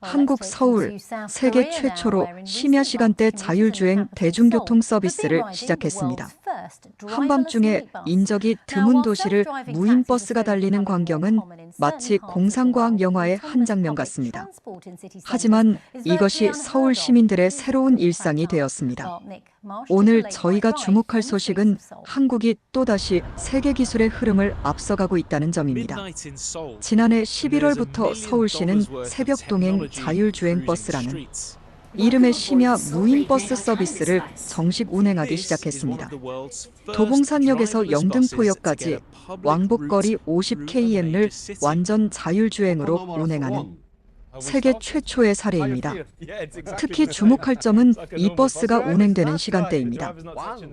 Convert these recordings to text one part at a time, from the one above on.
한국 서울, 세계 최초로 심야 시간대 자율주행 대중교통 서비스를 시작했습니다. 한밤중에 인적이 드문 도시를 무인 버스가 달리는 광경은 마치 공상과학 영화의 한 장면 같습니다. 하지만 이것이 서울 시민들의 새로운 일상이 되었습니다. 오늘 저희가 주목할 소식은 한국이 또다시 세계 기술의 흐름을 앞서가고 있다는 점입니다. 지난해 11월부터 서울시는 새벽 동행 자율주행 버스라는 이름의 심야 무인 버스 서비스를 정식 운행하기 시작했습니다. 도봉산역에서 영등포역까지 왕복거리 50km를 완전 자율주행으로 운행하는 세계 최초의 사례입니다. 특히 주목할 점은 이 버스가 운행되는 시간대입니다.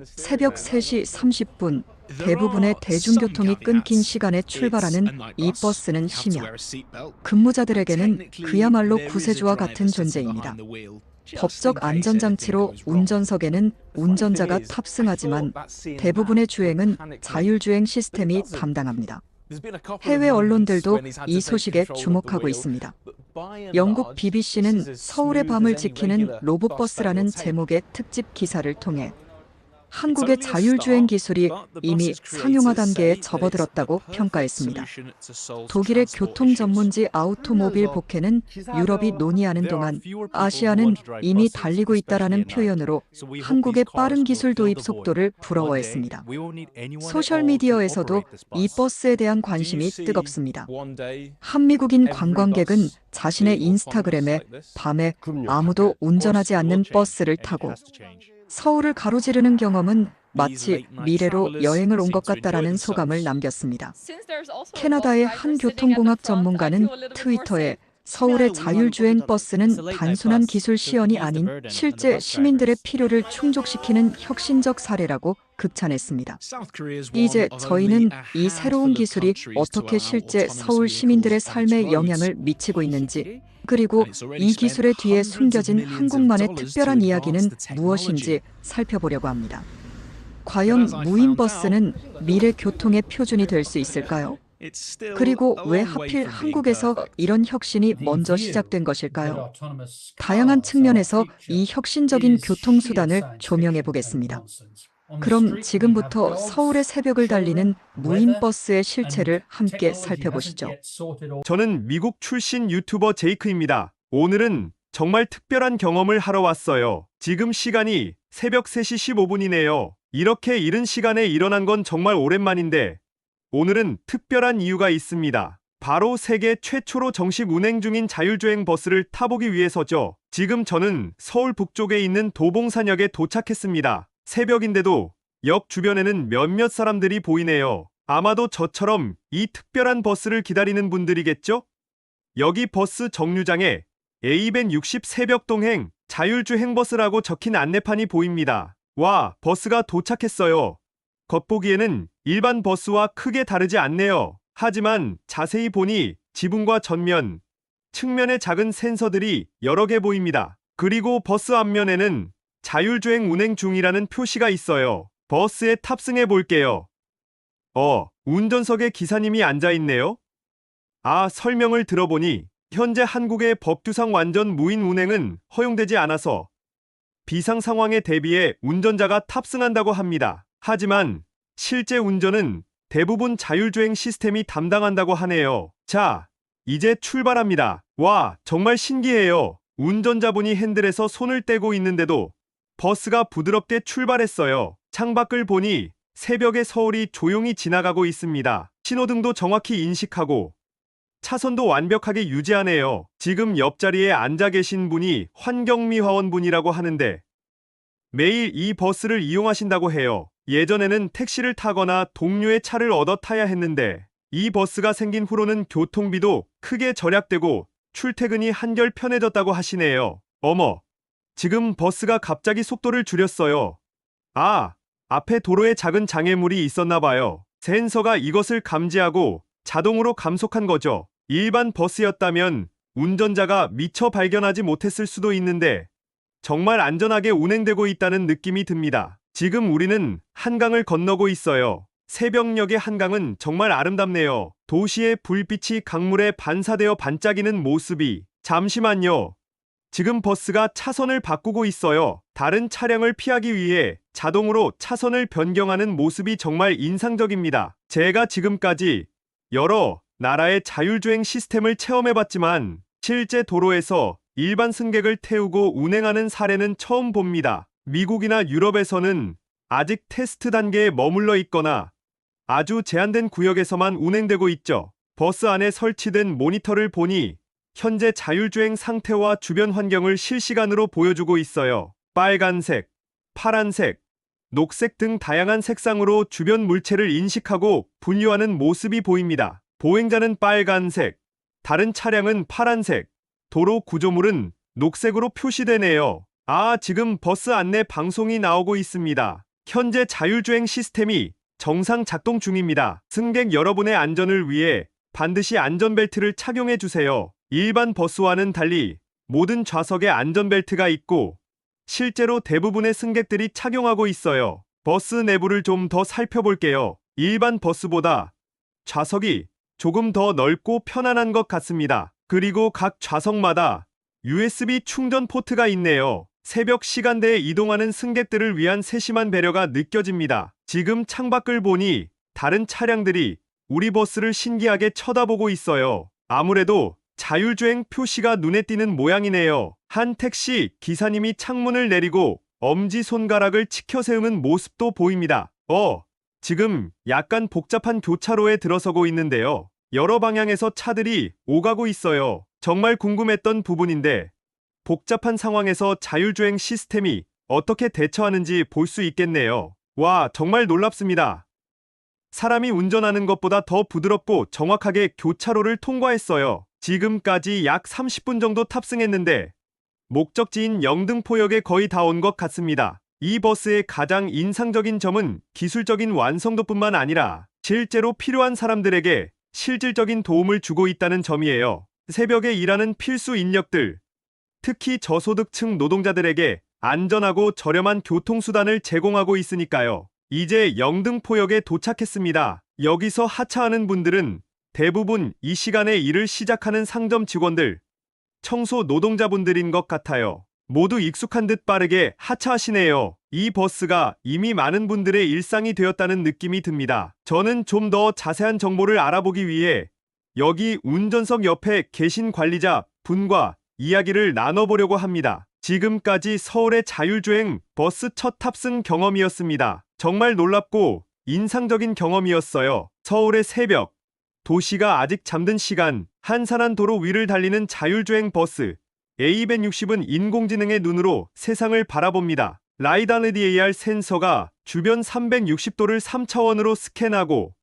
새벽 3시 30분, 대부분의 대중교통이 끊긴 시간에 출발하는 이 버스는 심야 근무자들에게는 그야말로 구세주와 같은 존재입니다. 법적 안전장치로 운전석에는 운전자가 탑승하지만 대부분의 주행은 자율주행 시스템이 담당합니다. 해외 언론들도 이 소식에 주목하고 있습니다. 영국 BBC는 서울의 밤을 지키는 로봇버스라는 제목의 특집 기사를 통해 한국의 자율주행 기술이 이미 상용화 단계에 접어들었다고 평가했습니다. 독일의 교통 전문지 아우토모빌 보케는 유럽이 논의하는 동안 아시아는 이미 달리고 있다라는 표현으로 한국의 빠른 기술 도입 속도를 부러워했습니다. 소셜미디어에서도 이 버스에 대한 관심이 뜨겁습니다. 한미국인 관광객은 자신의 인스타그램에 밤에 아무도 운전하지 않는 버스를 타고 서울을 가로지르는 경험은 마치 미래로 여행을 온 것 같다라는 소감을 남겼습니다. 캐나다의 한 교통공학 전문가는 트위터에 서울의 자율주행 버스는 단순한 기술 시연이 아닌 실제 시민들의 필요를 충족시키는 혁신적 사례라고 극찬했습니다. 이제 저희는 이 새로운 기술이 어떻게 실제 서울 시민들의 삶에 영향을 미치고 있는지, 그리고 이 기술의 뒤에 숨겨진 한국만의 특별한 이야기는 무엇인지 살펴보려고 합니다. 과연 무인 버스는 미래 교통의 표준이 될 수 있을까요? 그리고 왜 하필 한국에서 이런 혁신이 먼저 시작된 것일까요? 다양한 측면에서 이 혁신적인 교통수단을 조명해 보겠습니다. 그럼 지금부터 서울의 새벽을 달리는 무인 버스의 실체를 함께 살펴보시죠. 저는 미국 출신 유튜버 제이크입니다. 오늘은 정말 특별한 경험을 하러 왔어요. 지금 시간이 새벽 3시 15분이네요. 이렇게 이른 시간에 일어난 건 정말 오랜만인데 오늘은 특별한 이유가 있습니다. 바로 세계 최초로 정식 운행 중인 자율주행 버스를 타보기 위해서죠. 지금 저는 서울 북쪽에 있는 도봉산역에 도착했습니다. 새벽인데도 역 주변에는 몇몇 사람들이 보이네요. 아마도 저처럼 이 특별한 버스를 기다리는 분들이겠죠? 여기 버스 정류장에 A160 새벽 동행 자율주행 버스라고 적힌 안내판이 보입니다. 와, 버스가 도착했어요. 겉보기에는 일반 버스와 크게 다르지 않네요. 하지만 자세히 보니 지붕과 전면, 측면에 작은 센서들이 여러 개 보입니다. 그리고 버스 앞면에는 자율주행 운행 중이라는 표시가 있어요. 버스에 탑승해 볼게요. 운전석에 기사님이 앉아있네요. 설명을 들어보니 현재 한국의 법규상 완전 무인 운행은 허용되지 않아서 비상 상황에 대비해 운전자가 탑승한다고 합니다. 하지만 실제 운전은 대부분 자율주행 시스템이 담당한다고 하네요. 자, 이제 출발합니다. 와, 정말 신기해요. 운전자분이 핸들에서 손을 떼고 있는데도 버스가 부드럽게 출발했어요. 창밖을 보니 새벽의 서울이 조용히 지나가고 있습니다. 신호등도 정확히 인식하고 차선도 완벽하게 유지하네요. 지금 옆자리에 앉아 계신 분이 환경미화원분이라고 하는데 매일 이 버스를 이용하신다고 해요. 예전에는 택시를 타거나 동료의 차를 얻어 타야 했는데 이 버스가 생긴 후로는 교통비도 크게 절약되고 출퇴근이 한결 편해졌다고 하시네요. 어머, 지금 버스가 갑자기 속도를 줄였어요. 앞에 도로에 작은 장애물이 있었나 봐요. 센서가 이것을 감지하고 자동으로 감속한 거죠. 일반 버스였다면 운전자가 미처 발견하지 못했을 수도 있는데 정말 안전하게 운행되고 있다는 느낌이 듭니다. 지금 우리는 한강을 건너고 있어요. 새벽녘의 한강은 정말 아름답네요. 도시의 불빛이 강물에 반사되어 반짝이는 모습이 잠시만요. 지금 버스가 차선을 바꾸고 있어요. 다른 차량을 피하기 위해 자동으로 차선을 변경하는 모습이 정말 인상적입니다. 제가 지금까지 여러 나라의 자율주행 시스템을 체험해봤지만 실제 도로에서 일반 승객을 태우고 운행하는 사례는 처음 봅니다. 미국이나 유럽에서는 아직 테스트 단계에 머물러 있거나 아주 제한된 구역에서만 운행되고 있죠. 버스 안에 설치된 모니터를 보니 현재 자율주행 상태와 주변 환경을 실시간으로 보여주고 있어요. 빨간색, 파란색, 녹색 등 다양한 색상으로 주변 물체를 인식하고 분류하는 모습이 보입니다. 보행자는 빨간색, 다른 차량은 파란색, 도로 구조물은 녹색으로 표시되네요. 지금 버스 안내 방송이 나오고 있습니다. 현재 자율주행 시스템이 정상 작동 중입니다. 승객 여러분의 안전을 위해 반드시 안전벨트를 착용해 주세요. 일반 버스와는 달리 모든 좌석에 안전벨트가 있고 실제로 대부분의 승객들이 착용하고 있어요. 버스 내부를 좀 더 살펴볼게요. 일반 버스보다 좌석이 조금 더 넓고 편안한 것 같습니다. 그리고 각 좌석마다 USB 충전 포트가 있네요. 새벽 시간대에 이동하는 승객들을 위한 세심한 배려가 느껴집니다. 지금 창밖을 보니 다른 차량들이 우리 버스를 신기하게 쳐다보고 있어요. 아무래도 자율주행 표시가 눈에 띄는 모양이네요. 한 택시 기사님이 창문을 내리고 엄지손가락을 치켜 세우는 모습도 보입니다. 지금 약간 복잡한 교차로에 들어서고 있는데요. 여러 방향에서 차들이 오가고 있어요. 정말 궁금했던 부분인데 복잡한 상황에서 자율주행 시스템이 어떻게 대처하는지 볼 수 있겠네요. 와, 정말 놀랍습니다. 사람이 운전하는 것보다 더 부드럽고 정확하게 교차로를 통과했어요. 지금까지 약 30분 정도 탑승했는데 목적지인 영등포역에 거의 다 온 것 같습니다. 이 버스의 가장 인상적인 점은 기술적인 완성도뿐만 아니라 실제로 필요한 사람들에게 실질적인 도움을 주고 있다는 점이에요. 새벽에 일하는 필수 인력들, 특히 저소득층 노동자들에게 안전하고 저렴한 교통수단을 제공하고 있으니까요. 이제 영등포역에 도착했습니다. 여기서 하차하는 분들은 대부분 이 시간에 일을 시작하는 상점 직원들, 청소 노동자분들인 것 같아요. 모두 익숙한 듯 빠르게 하차하시네요. 이 버스가 이미 많은 분들의 일상이 되었다는 느낌이 듭니다. 저는 좀 더 자세한 정보를 알아보기 위해 여기 운전석 옆에 계신 관리자 분과 이야기를 나눠보려고 합니다. 지금까지 서울의 자율주행 버스 첫 탑승 경험이었습니다. 정말 놀랍고 인상적인 경험이었어요. 서울의 새벽, 도시가 아직 잠든 시간, 한산한 도로 위를 달리는 자율주행 버스 A260은 인공지능의 눈으로 세상을 바라봅니다. 라이단 AR 센서가 주변 360도를 3차원으로 스캔하고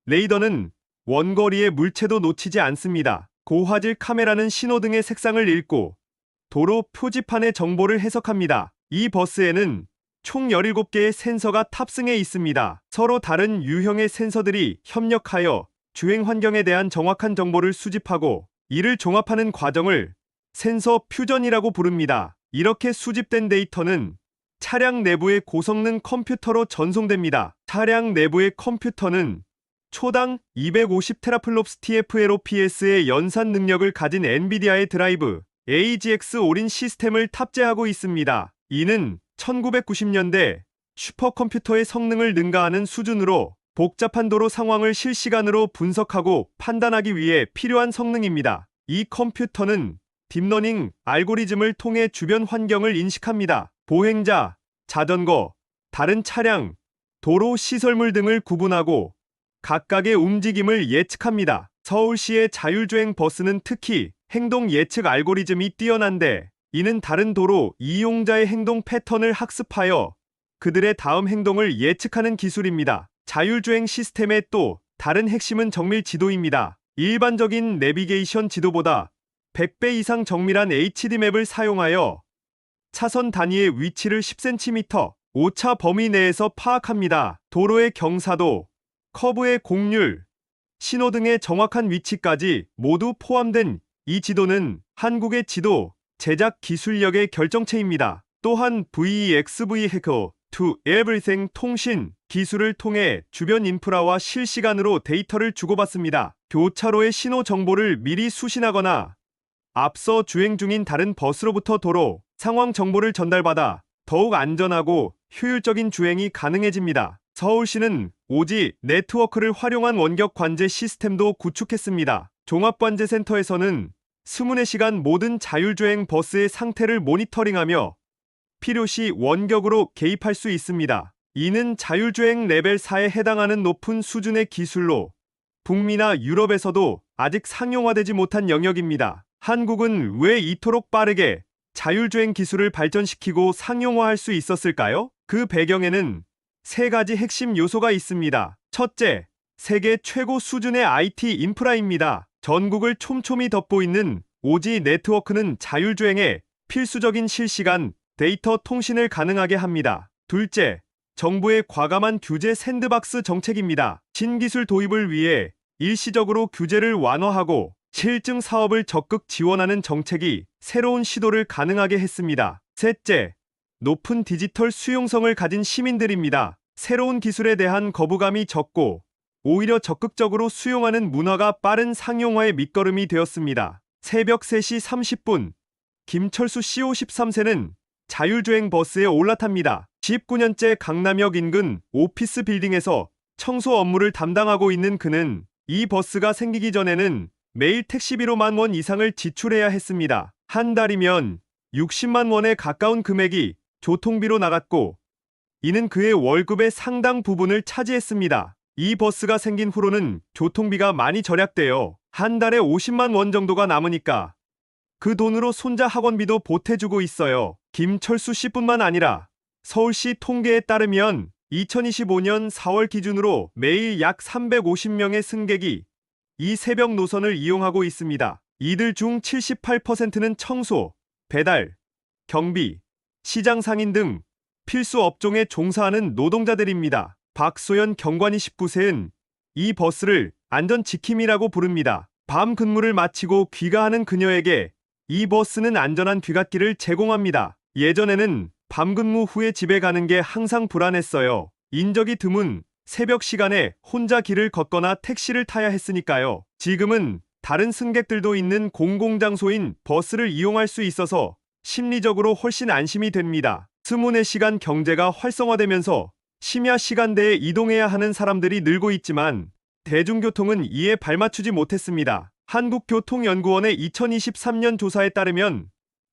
레이더는 원거리의 물체도 놓치지 않습니다. 고화질 카메라는 신호등의 색상을 읽고 도로 표지판의 정보를 해석합니다. 이 버스에는 총 17개의 센서가 탑승해 있습니다. 서로 다른 유형의 센서들이 협력하여 주행 환경에 대한 정확한 정보를 수집하고 이를 종합하는 과정을 센서 퓨전이라고 부릅니다. 이렇게 수집된 데이터는 차량 내부의 고성능 컴퓨터로 전송됩니다. 차량 내부의 컴퓨터는 초당 250테라플롭스 TFLOPS의 연산 능력을 가진 엔비디아의 드라이브 AGX 올인 시스템을 탑재하고 있습니다. 이는 1990년대 슈퍼컴퓨터의 성능을 능가하는 수준으로 복잡한 도로 상황을 실시간으로 분석하고 판단하기 위해 필요한 성능입니다. 이 컴퓨터는 딥러닝 알고리즘을 통해 주변 환경을 인식합니다. 보행자, 자전거, 다른 차량, 도로 시설물 등을 구분하고 각각의 움직임을 예측합니다. 서울시의 자율주행 버스는 특히 행동 예측 알고리즘이 뛰어난데 이는 다른 도로 이용자의 행동 패턴을 학습하여 그들의 다음 행동을 예측하는 기술입니다. 자율주행 시스템의 또 다른 핵심은 정밀 지도입니다. 일반적인 내비게이션 지도보다 100배 이상 정밀한 HD맵을 사용하여 차선 단위의 위치를 10cm, 오차 범위 내에서 파악합니다. 도로의 경사도, 커브의 곡률, 신호등의 정확한 위치까지 모두 포함된 이 지도는 한국의 지도 제작 기술력의 결정체입니다. 또한 VXV Hack to Everything 통신 기술을 통해 주변 인프라와 실시간으로 데이터를 주고받습니다. 교차로의 신호 정보를 미리 수신하거나 앞서 주행 중인 다른 버스로부터 도로 상황 정보를 전달받아 더욱 안전하고 효율적인 주행이 가능해집니다. 서울시는 오지 네트워크를 활용한 원격 관제 시스템도 구축했습니다. 종합관제센터에서는 24시간 모든 자율주행 버스의 상태를 모니터링하며 필요시 원격으로 개입할 수 있습니다. 이는 자율주행 레벨 4에 해당하는 높은 수준의 기술로 북미나 유럽에서도 아직 상용화되지 못한 영역입니다. 한국은 왜 이토록 빠르게 자율주행 기술을 발전시키고 상용화할 수 있었을까요? 그 배경에는 세 가지 핵심 요소가 있습니다. 첫째, 세계 최고 수준의 IT 인프라입니다. 전국을 촘촘히 덮고 있는 오지 네트워크는 자율주행에 필수적인 실시간 데이터 통신을 가능하게 합니다. 둘째, 정부의 과감한 규제 샌드박스 정책입니다. 신기술 도입을 위해 일시적으로 규제를 완화하고 실증 사업을 적극 지원하는 정책이 새로운 시도를 가능하게 했습니다. 셋째, 높은 디지털 수용성을 가진 시민들입니다. 새로운 기술에 대한 거부감이 적고 오히려 적극적으로 수용하는 문화가 빠른 상용화의 밑거름이 되었습니다. 새벽 3시 30분, 김철수 씨 53세는 자율주행 버스에 올라탑니다. 19년째 강남역 인근 오피스 빌딩에서 청소 업무를 담당하고 있는 그는 이 버스가 생기기 전에는 매일 택시비로 10,000원 이상을 지출해야 했습니다. 한 달이면 60만 원에 가까운 금액이 교통비로 나갔고 이는 그의 월급의 상당 부분을 차지했습니다. 이 버스가 생긴 후로는 교통비가 많이 절약되어 한 달에 50만 원 정도가 남으니까 그 돈으로 손자 학원비도 보태주고 있어요. 김철수 씨뿐만 아니라 서울시 통계에 따르면 2025년 4월 기준으로 매일 약 350명의 승객이 이 새벽 노선을 이용하고 있습니다. 이들 중 78%는 청소, 배달, 경비, 시장 상인 등 필수 업종에 종사하는 노동자들입니다. 박소연 경관이 19세는 이 버스를 안전지킴이라고 부릅니다. 밤 근무를 마치고 귀가하는 그녀에게 이 버스는 안전한 귀갓길을 제공합니다. 예전에는 밤 근무 후에 집에 가는 게 항상 불안했어요. 인적이 드문 새벽 시간에 혼자 길을 걷거나 택시를 타야 했으니까요. 지금은 다른 승객들도 있는 공공장소인 버스를 이용할 수 있어서 심리적으로 훨씬 안심이 됩니다. 24시간 경제가 활성화되면서 심야 시간대에 이동해야 하는 사람들이 늘고 있지만 대중교통은 이에 발맞추지 못했습니다. 한국교통연구원의 2023년 조사에 따르면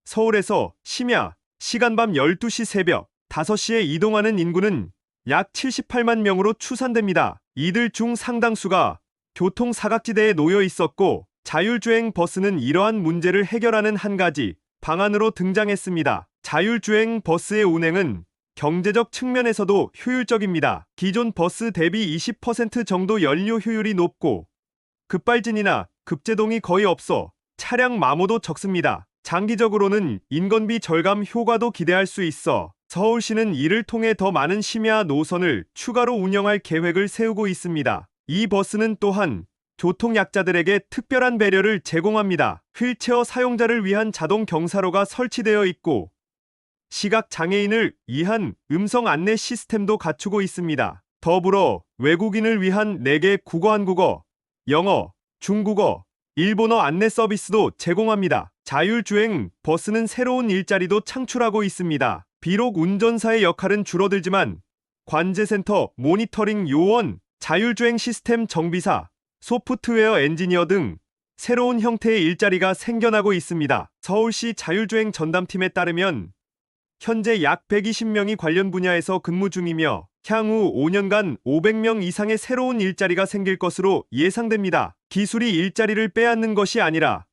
서울에서 심야 시간 밤 12시 새벽 5시에 이동하는 인구는 약 78만 명으로 추산됩니다. 이들 중 상당수가 교통 사각지대에 놓여 있었고 자율주행 버스는 이러한 문제를 해결하는 한 가지 방안으로 등장했습니다. 자율주행 버스의 운행은 경제적 측면에서도 효율적입니다. 기존 버스 대비 20% 정도 연료 효율이 높고 급발진이나 급제동이 거의 없어 차량 마모도 적습니다. 장기적으로는 인건비 절감 효과도 기대할 수 있어 서울시는 이를 통해 더 많은 심야 노선을 추가로 운영할 계획을 세우고 있습니다. 이 버스는 또한 교통약자들에게 특별한 배려를 제공합니다. 휠체어 사용자를 위한 자동 경사로가 설치되어 있고 시각장애인을 위한 음성 안내 시스템도 갖추고 있습니다. 더불어 외국인을 위한 4개 국어 한국어, 영어, 중국어, 일본어 안내 서비스도 제공합니다. 자율주행 버스는 새로운 일자리도 창출하고 있습니다. 비록 운전사의 역할은 줄어들지만 관제센터, 모니터링 요원, 자율주행 시스템 정비사, 소프트웨어 엔지니어 등 새로운 형태의 일자리가 생겨나고 있습니다. 서울시 자율주행 전담팀에 따르면 현재 약 120명이 관련 분야에서 근무 중이며 향후 5년간 500명 이상의 새로운 일자리가 생길 것으로 예상됩니다. 기술이 일자리를 빼앗는 것이 아니라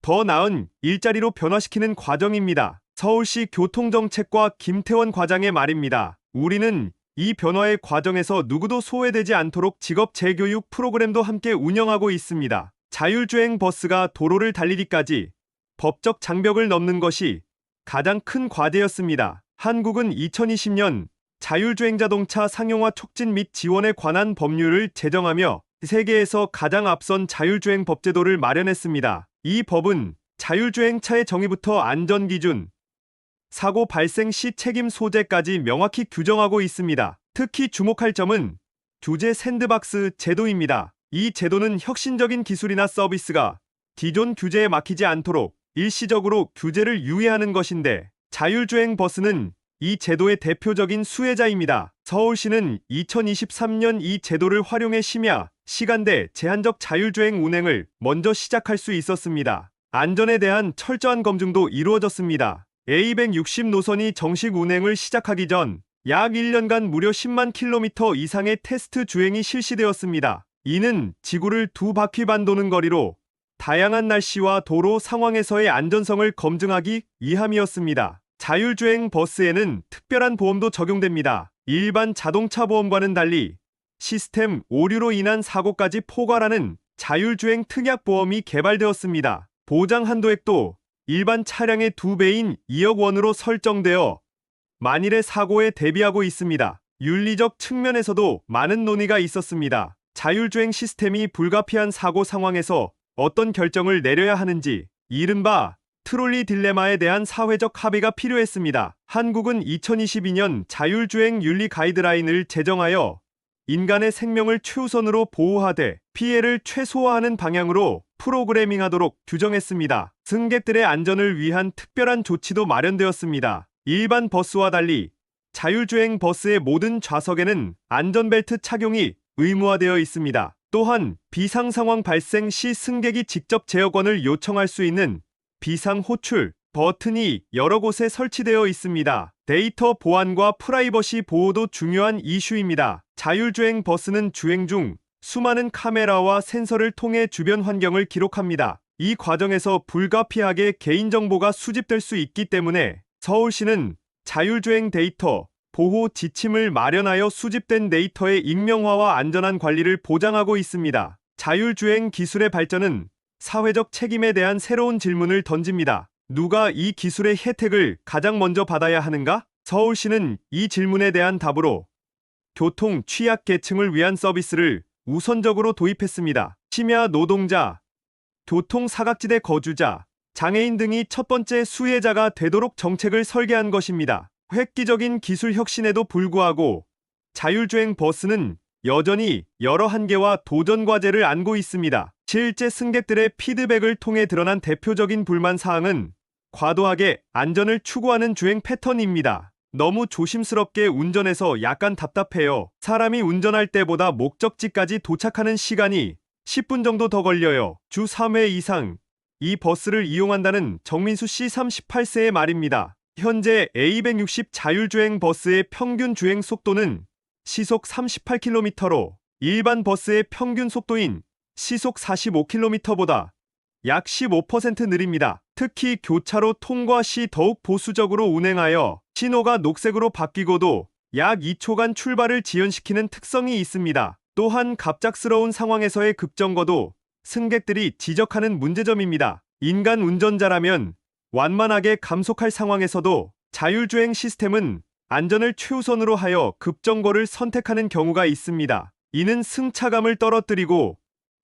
더 나은 일자리로 변화시키는 과정입니다. 서울시 교통정책과 김태원 과장의 말입니다. 우리는 이 변화의 과정에서 누구도 소외되지 않도록 직업 재교육 프로그램도 함께 운영하고 있습니다. 자율주행 버스가 도로를 달리기까지 법적 장벽을 넘는 것이 가장 큰 과제였습니다. 한국은 2020년 자율주행 자동차 상용화 촉진 및 지원에 관한 법률을 제정하며 세계에서 가장 앞선 자율주행 법제도를 마련했습니다. 이 법은 자율주행차의 정의부터 안전기준, 사고 발생 시 책임 소재까지 명확히 규정하고 있습니다. 특히 주목할 점은 규제 샌드박스 제도입니다. 이 제도는 혁신적인 기술이나 서비스가 기존 규제에 막히지 않도록 일시적으로 규제를 유예하는 것인데 자율주행 버스는 이 제도의 대표적인 수혜자입니다. 서울시는 2023년 이 제도를 활용해 심야, 시간대 제한적 자율주행 운행을 먼저 시작할 수 있었습니다. 안전에 대한 철저한 검증도 이루어졌습니다. A160 노선이 정식 운행을 시작하기 전 약 1년간 무려 10만 킬로미터 이상의 테스트 주행이 실시되었습니다. 이는 지구를 2바퀴 반 도는 거리로 다양한 날씨와 도로 상황에서의 안전성을 검증하기 위함이었습니다. 자율주행 버스에는 특별한 보험도 적용됩니다. 일반 자동차 보험과는 달리 시스템 오류로 인한 사고까지 포괄하는 자율주행 특약보험이 개발되었습니다. 보장 한도액도 일반 차량의 2배인 2억 원으로 설정되어 만일의 사고에 대비하고 있습니다. 윤리적 측면에서도 많은 논의가 있었습니다. 자율주행 시스템이 불가피한 사고 상황에서 어떤 결정을 내려야 하는지, 이른바 트롤리 딜레마에 대한 사회적 합의가 필요했습니다. 한국은 2022년 자율주행 윤리 가이드라인을 제정하여 인간의 생명을 최우선으로 보호하되 피해를 최소화하는 방향으로 프로그래밍하도록 규정했습니다. 승객들의 안전을 위한 특별한 조치도 마련되었습니다. 일반 버스와 달리 자율주행 버스의 모든 좌석에는 안전벨트 착용이 의무화되어 있습니다. 또한 비상 상황 발생 시 승객이 직접 제어권을 요청할 수 있는 비상 호출 버튼이 여러 곳에 설치되어 있습니다. 데이터 보안과 프라이버시 보호도 중요한 이슈입니다. 자율주행 버스는 주행 중 수많은 카메라와 센서를 통해 주변 환경을 기록합니다. 이 과정에서 불가피하게 개인정보가 수집될 수 있기 때문에 서울시는 자율주행 데이터 보호 지침을 마련하여 수집된 데이터의 익명화와 안전한 관리를 보장하고 있습니다. 자율주행 기술의 발전은 사회적 책임에 대한 새로운 질문을 던집니다. 누가 이 기술의 혜택을 가장 먼저 받아야 하는가? 서울시는 이 질문에 대한 답으로 교통 취약계층을 위한 서비스를 우선적으로 도입했습니다. 심야 노동자, 교통 사각지대 거주자, 장애인 등이 첫 번째 수혜자가 되도록 정책을 설계한 것입니다. 획기적인 기술 혁신에도 불구하고 자율주행 버스는 여전히 여러 한계와 도전 과제를 안고 있습니다. 실제 승객들의 피드백을 통해 드러난 대표적인 불만 사항은 과도하게 안전을 추구하는 주행 패턴입니다. 너무 조심스럽게 운전해서 약간 답답해요. 사람이 운전할 때보다 목적지까지 도착하는 시간이 10분 정도 더 걸려요. 주 3회 이상 이 버스를 이용한다는 정민수 씨 38세의 말입니다. 현재 A160 자율주행 버스의 평균 주행 속도는 시속 38km로 일반 버스의 평균 속도인 시속 45km보다 약 15% 느립니다. 특히 교차로 통과 시 더욱 보수적으로 운행하여 신호가 녹색으로 바뀌고도 약 2초간 출발을 지연시키는 특성이 있습니다. 또한 갑작스러운 상황에서의 급정거도 승객들이 지적하는 문제점입니다. 인간 운전자라면 완만하게 감속할 상황에서도 자율주행 시스템은 안전을 최우선으로 하여 급정거를 선택하는 경우가 있습니다. 이는 승차감을 떨어뜨리고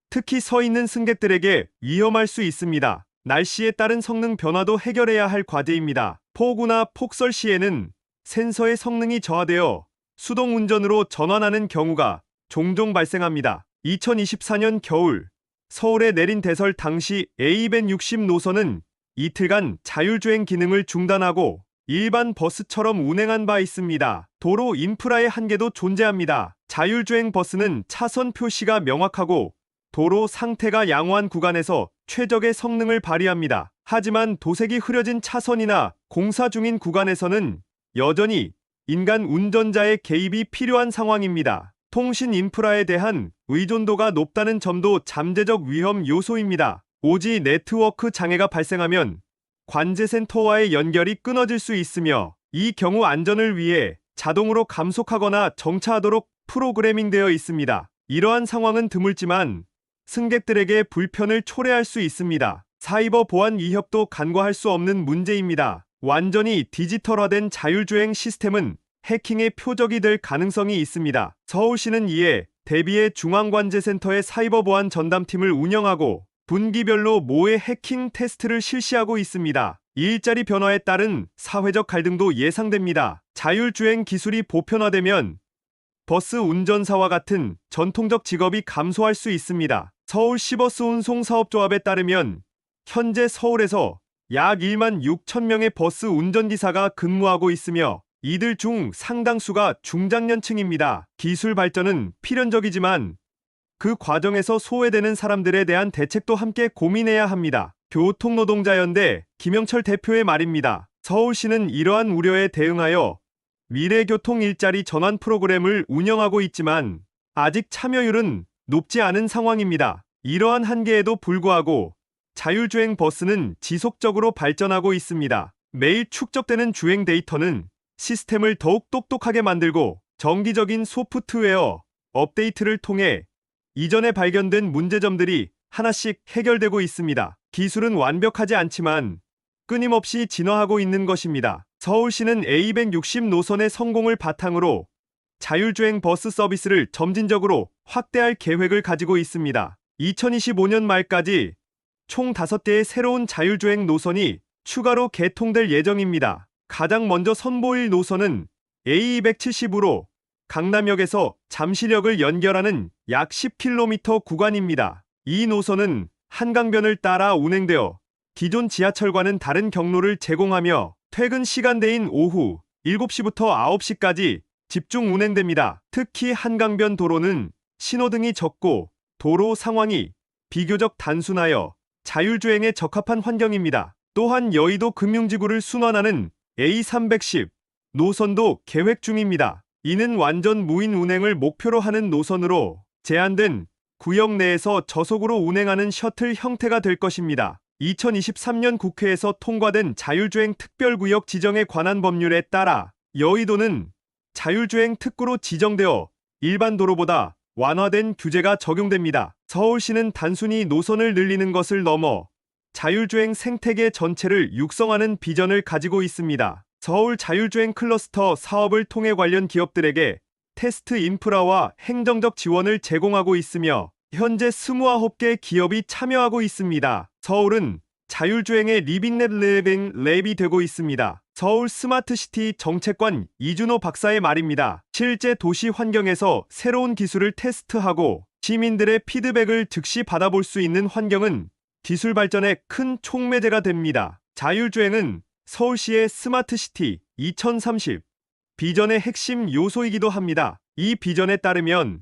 특히 서 있는 승객들에게 위험할 수 있습니다. 날씨에 따른 성능 변화도 해결해야 할 과제입니다. 폭우나 폭설 시에는 센서의 성능이 저하되어 수동 운전으로 전환하는 경우가 종종 발생합니다. 2024년 겨울 서울에 내린 대설 당시 A160 노선은 이틀간 자율주행 기능을 중단하고 일반 버스처럼 운행한 바 있습니다. 도로 인프라의 한계도 존재합니다. 자율주행 버스는 차선 표시가 명확하고 도로 상태가 양호한 구간에서 최적의 성능을 발휘합니다. 하지만 도색이 흐려진 차선이나 공사 중인 구간에서는 여전히 인간 운전자의 개입이 필요한 상황입니다. 통신 인프라에 대한 의존도가 높다는 점도 잠재적 위험 요소입니다. 오지 네트워크 장애가 발생하면 관제센터와의 연결이 끊어질 수 있으며 이 경우 안전을 위해 자동으로 감속하거나 정차하도록 프로그래밍되어 있습니다. 이러한 상황은 드물지만 승객들에게 불편을 초래할 수 있습니다. 사이버 보안 위협도 간과할 수 없는 문제입니다. 완전히 디지털화된 자율주행 시스템은 해킹의 표적이 될 가능성이 있습니다. 서울시는 이에 대비해 중앙관제센터의 사이버 보안 전담팀을 운영하고 분기별로 모의 해킹 테스트를 실시하고 있습니다. 일자리 변화에 따른 사회적 갈등도 예상됩니다. 자율주행 기술이 보편화되면 버스 운전사와 같은 전통적 직업이 감소할 수 있습니다. 서울 시버스 운송사업조합에 따르면 현재 서울에서 약 1만 6천 명의 버스 운전기사가 근무하고 있으며 이들 중 상당수가 중장년층입니다. 기술 발전은 필연적이지만 그 과정에서 소외되는 사람들에 대한 대책도 함께 고민해야 합니다. 교통노동자연대 김영철 대표의 말입니다. 서울시는 이러한 우려에 대응하여 미래교통 일자리 전환 프로그램을 운영하고 있지만 아직 참여율은 높지 않은 상황입니다. 이러한 한계에도 불구하고 자율주행 버스는 지속적으로 발전하고 있습니다. 매일 축적되는 주행 데이터는 시스템을 더욱 똑똑하게 만들고 정기적인 소프트웨어 업데이트를 통해 이전에 발견된 문제점들이 하나씩 해결되고 있습니다. 기술은 완벽하지 않지만 끊임없이 진화하고 있는 것입니다. 서울시는 A260 노선의 성공을 바탕으로 자율주행 버스 서비스를 점진적으로 확대할 계획을 가지고 있습니다. 2025년 말까지 총 5개의 새로운 자율주행 노선이 추가로 개통될 예정입니다. 가장 먼저 선보일 노선은 A270으로 강남역에서 잠실역을 연결하는 약 10km 구간입니다. 이 노선은 한강변을 따라 운행되어 기존 지하철과는 다른 경로를 제공하며 퇴근 시간대인 오후 7시부터 9시까지 집중 운행됩니다. 특히 한강변 도로는 신호등이 적고 도로 상황이 비교적 단순하여 자율주행에 적합한 환경입니다. 또한 여의도 금융지구를 순환하는 A310 노선도 계획 중입니다. 이는 완전 무인 운행을 목표로 하는 노선으로 제한된 구역 내에서 저속으로 운행하는 셔틀 형태가 될 것입니다. 2023년 국회에서 통과된 자율주행 특별구역 지정에 관한 법률에 따라 여의도는 자율주행 특구로 지정되어 일반 도로보다 완화된 규제가 적용됩니다. 서울시는 단순히 노선을 늘리는 것을 넘어 자율주행 생태계 전체를 육성하는 비전을 가지고 있습니다. 서울 자율주행 클러스터 사업을 통해 관련 기업들에게 테스트 인프라와 행정적 지원을 제공하고 있으며 현재 29개 기업이 참여하고 있습니다. 서울은 자율주행의 랩이 되고 있습니다. 서울 스마트시티 정책관 이준호 박사의 말입니다. 실제 도시 환경에서 새로운 기술을 테스트하고 시민들의 피드백을 즉시 받아볼 수 있는 환경은 기술 발전의 큰 촉매제가 됩니다. 자율주행은 서울시의 스마트시티 2030 비전의 핵심 요소이기도 합니다. 이 비전에 따르면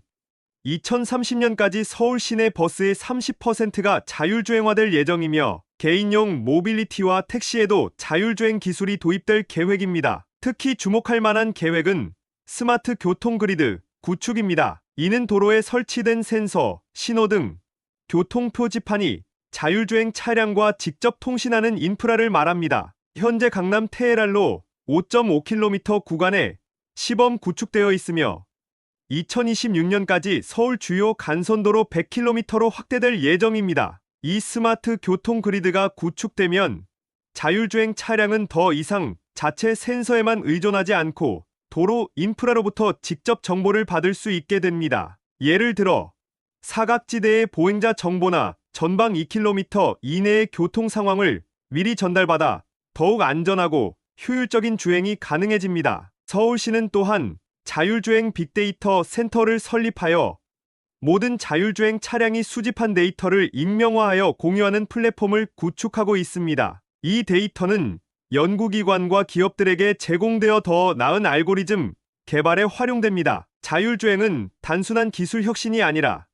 2030년까지 서울 시내 버스의 30%가 자율주행화될 예정이며 개인용 모빌리티와 택시에도 자율주행 기술이 도입될 계획입니다. 특히 주목할 만한 계획은 스마트 교통 그리드 구축입니다. 이는 도로에 설치된 센서, 신호등, 교통 표지판이 자율주행 차량과 직접 통신하는 인프라를 말합니다. 현재 강남 테헤랄로 5.5km 구간에 시범 구축되어 있으며 2026년까지 서울 주요 간선도로 100km로 확대될 예정입니다. 이 스마트 교통 그리드가 구축되면 자율주행 차량은 더 이상 자체 센서에만 의존하지 않고 도로 인프라로부터 직접 정보를 받을 수 있게 됩니다. 예를 들어 사각지대의 보행자 정보나 전방 2km 이내의 교통 상황을 미리 전달받아 더욱 안전하고 효율적인 주행이 가능해집니다. 서울시는 또한 자율주행 빅데이터 센터를 설립하여 모든 자율주행 차량이 수집한 데이터를 익명화하여 공유하는 플랫폼을 구축하고 있습니다. 이 데이터는 연구기관과 기업들에게 제공되어 더 나은 알고리즘 개발에 활용됩니다. 자율주행은 단순한 기술 혁신이 아니라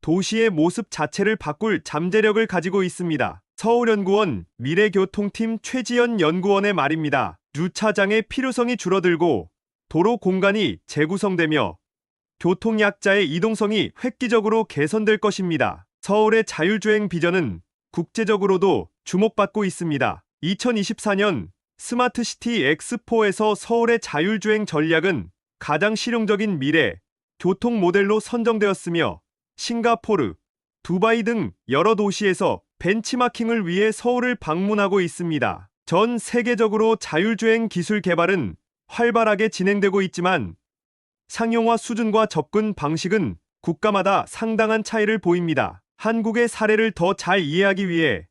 도시의 모습 자체를 바꿀 잠재력을 가지고 있습니다. 서울연구원 미래교통팀 최지연 연구원의 말입니다. 주차장의 필요성이 줄어들고 도로 공간이 재구성되며 교통약자의 이동성이 획기적으로 개선될 것입니다. 서울의 자율주행 비전은 국제적으로도 주목받고 있습니다. 2024년 스마트시티 엑스포에서 서울의 자율주행 전략은 가장 실용적인 미래 교통 모델로 선정되었으며 싱가포르, 두바이 등 여러 도시에서 벤치마킹을 위해 서울을 방문하고 있습니다. 전 세계적으로 자율주행 기술 개발은 활발하게 진행되고 있지만 상용화 수준과 접근 방식은 국가마다 상당한 차이를 보입니다. 한국의 사례를 더 잘 이해하기 위해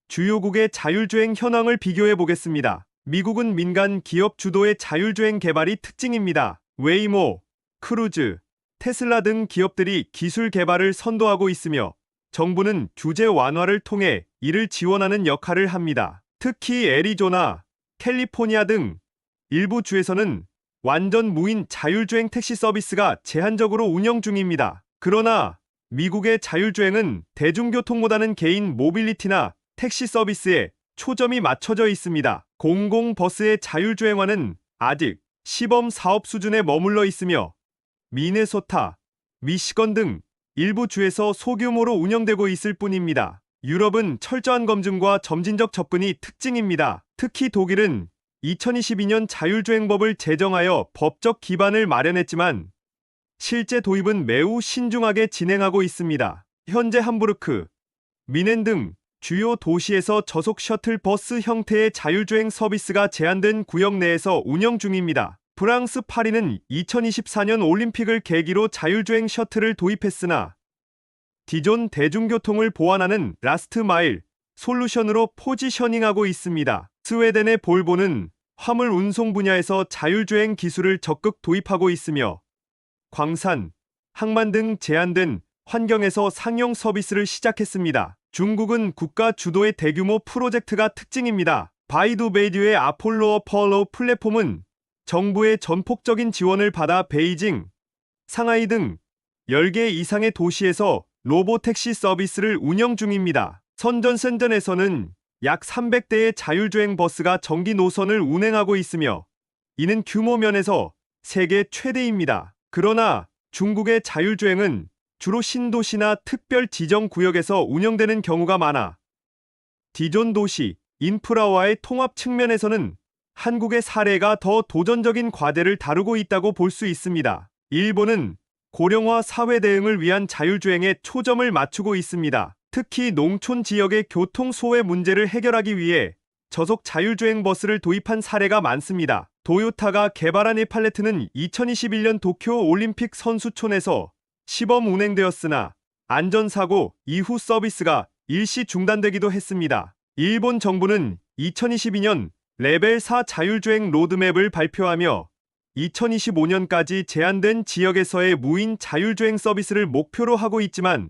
주요국의 자율주행 현황을 비교해 보겠습니다. 미국은 민간 기업 주도의 자율주행 개발이 특징입니다. 웨이모, 크루즈, 테슬라 등 기업들이 기술 개발을 선도하고 있으며 정부는 규제 완화를 통해 이를 지원하는 역할을 합니다. 특히 애리조나, 캘리포니아 등 일부 주에서는 완전 무인 자율주행 택시 서비스가 제한적으로 운영 중입니다. 그러나 미국의 자율주행은 대중교통보다는 개인 모빌리티나 택시 서비스에 초점이 맞춰져 있습니다. 공공버스의 자율주행화는 아직 시범 사업 수준에 머물러 있으며 미네소타, 미시건 등 일부 주에서 소규모로 운영되고 있을 뿐입니다. 유럽은 철저한 검증과 점진적 접근이 특징입니다. 특히 독일은 2022년 자율주행법을 제정하여 법적 기반을 마련했지만 실제 도입은 매우 신중하게 진행하고 있습니다. 현재 함부르크, 미넨 등 주요 도시에서 저속 셔틀 버스 형태의 자율주행 서비스가 제한된 구역 내에서 운영 중입니다. 프랑스 파리는 2024년 올림픽을 계기로 자율주행 셔틀을 도입했으나 기존 대중교통을 보완하는 라스트 마일 솔루션으로 포지셔닝하고 있습니다. 스웨덴의 볼보는 화물 운송 분야에서 자율주행 기술을 적극 도입하고 있으며 광산, 항만 등 제한된 환경에서 상용 서비스를 시작했습니다. 중국은 국가 주도의 대규모 프로젝트가 특징입니다. 바이두베이듀의 아폴로 어폴로 플랫폼은 정부의 전폭적인 지원을 받아 베이징, 상하이 등 10개 이상의 도시에서 로보택시 서비스를 운영 중입니다. 선전센전에서는 약 300대의 자율주행 버스가 정기 노선을 운행하고 있으며 이는 규모 면에서 세계 최대입니다. 그러나 중국의 자율주행은 주로 신도시나 특별 지정 구역에서 운영되는 경우가 많아 기존 도시, 인프라와의 통합 측면에서는 한국의 사례가 더 도전적인 과제를 다루고 있다고 볼 수 있습니다. 일본은 고령화 사회 대응을 위한 자율주행에 초점을 맞추고 있습니다. 특히 농촌 지역의 교통 소외 문제를 해결하기 위해 저속 자율주행 버스를 도입한 사례가 많습니다. 도요타가 개발한 이팔레트는 2021년 도쿄 올림픽 선수촌에서 시범 운행되었으나 안전사고 이후 서비스가 일시 중단되기도 했습니다. 일본 정부는 2022년 레벨 4 자율주행 로드맵을 발표하며 2025년까지 제한된 지역에서의 무인 자율주행 서비스를 목표로 하고 있지만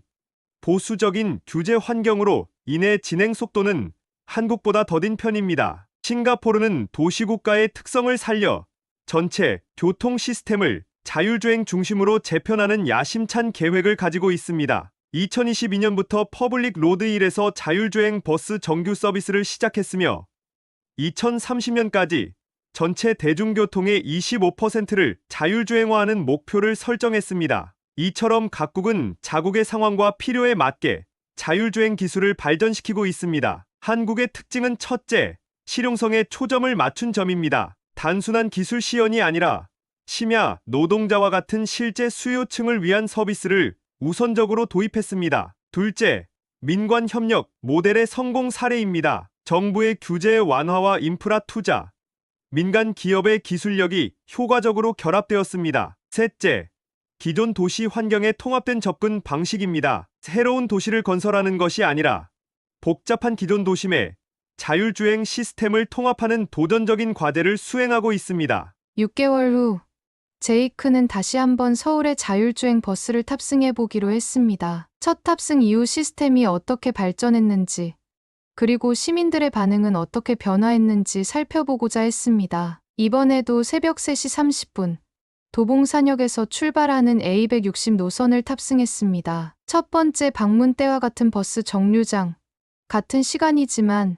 보수적인 규제 환경으로 인해 진행 속도는 한국보다 더딘 편입니다. 싱가포르는 도시국가의 특성을 살려 전체 교통 시스템을 자율주행 중심으로 재편하는 야심찬 계획을 가지고 있습니다. 2022년부터 퍼블릭 로드 1에서 자율주행 버스 정규 서비스를 시작했으며 2030년까지 전체 대중교통의 25%를 자율주행화하는 목표를 설정했습니다. 이처럼 각국은 자국의 상황과 필요에 맞게 자율주행 기술을 발전시키고 있습니다. 한국의 특징은 첫째, 실용성에 초점을 맞춘 점입니다. 단순한 기술 시연이 아니라 심야, 노동자와 같은 실제 수요층을 위한 서비스를 우선적으로 도입했습니다. 둘째, 민관 협력 모델의 성공 사례입니다. 정부의 규제 완화와 인프라 투자, 민간 기업의 기술력이 효과적으로 결합되었습니다. 셋째, 기존 도시 환경에 통합된 접근 방식입니다. 새로운 도시를 건설하는 것이 아니라 복잡한 기존 도심에 자율주행 시스템을 통합하는 도전적인 과제를 수행하고 있습니다. 6개월 후 제이크는 다시 한번 서울의 자율주행 버스를 탑승해 보기로 했습니다. 첫 탑승 이후 시스템이 어떻게 발전했는지, 그리고 시민들의 반응은 어떻게 변화했는지 살펴보고자 했습니다. 이번에도 새벽 3시 30분, 도봉산역에서 출발하는 A160 노선을 탑승했습니다. 첫 번째 방문 때와 같은 버스 정류장, 같은 시간이지만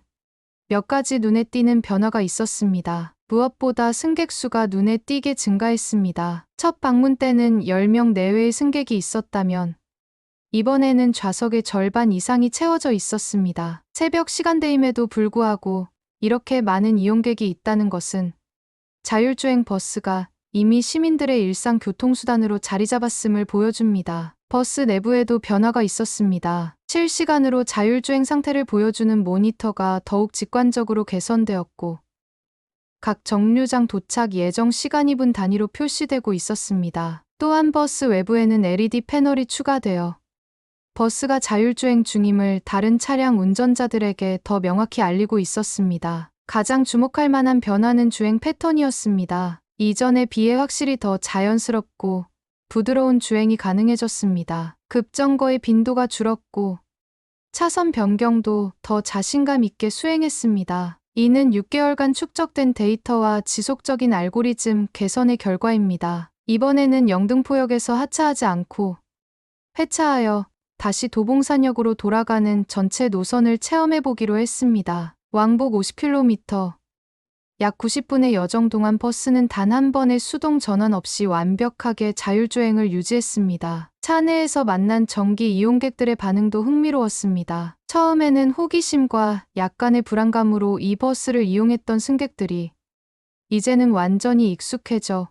몇 가지 눈에 띄는 변화가 있었습니다. 무엇보다 승객 수가 눈에 띄게 증가했습니다. 첫 방문 때는 10명 내외의 승객이 있었다면 이번에는 좌석의 절반 이상이 채워져 있었습니다. 새벽 시간대임에도 불구하고 이렇게 많은 이용객이 있다는 것은 자율주행 버스가 이미 시민들의 일상 교통수단으로 자리 잡았음을 보여줍니다. 버스 내부에도 변화가 있었습니다. 실시간으로 자율주행 상태를 보여주는 모니터가 더욱 직관적으로 개선되었고 각 정류장 도착 예정 시간이 분 단위로 표시되고 있었습니다. 또한 버스 외부에는 LED 패널이 추가되어 버스가 자율주행 중임을 다른 차량 운전자들에게 더 명확히 알리고 있었습니다. 가장 주목할 만한 변화는 주행 패턴이었습니다. 이전에 비해 확실히 더 자연스럽고 부드러운 주행이 가능해졌습니다. 급정거의 빈도가 줄었고 차선 변경도 더 자신감 있게 수행했습니다. 이는 6개월간 축적된 데이터와 지속적인 알고리즘 개선의 결과입니다. 이번에는 영등포역에서 하차하지 않고 회차하여 다시 도봉산역으로 돌아가는 전체 노선을 체험해보기로 했습니다. 왕복 50km, 약 90분의 여정 동안 버스는 단 한 번의 수동 전환 없이 완벽하게 자율주행을 유지했습니다. 차 내에서 만난 정기 이용객들의 반응도 흥미로웠습니다. 처음에는 호기심과 약간의 불안감으로 이 버스를 이용했던 승객들이 이제는 완전히 익숙해져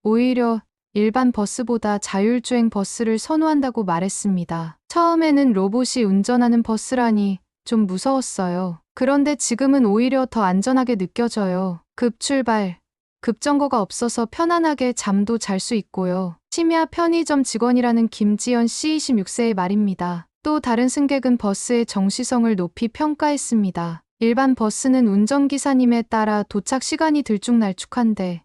오히려 일반 버스보다 자율주행 버스를 선호한다고 말했습니다. 처음에는 로봇이 운전하는 버스라니 좀 무서웠어요. 그런데 지금은 오히려 더 안전하게 느껴져요. 급출발, 급정거가 없어서 편안하게 잠도 잘 수 있고요. 심야 편의점 직원이라는 김지연 씨 26세의 말입니다. 또 다른 승객은 버스의 정시성을 높이 평가했습니다. 일반 버스는 운전기사님에 따라 도착 시간이 들쭉날쭉한데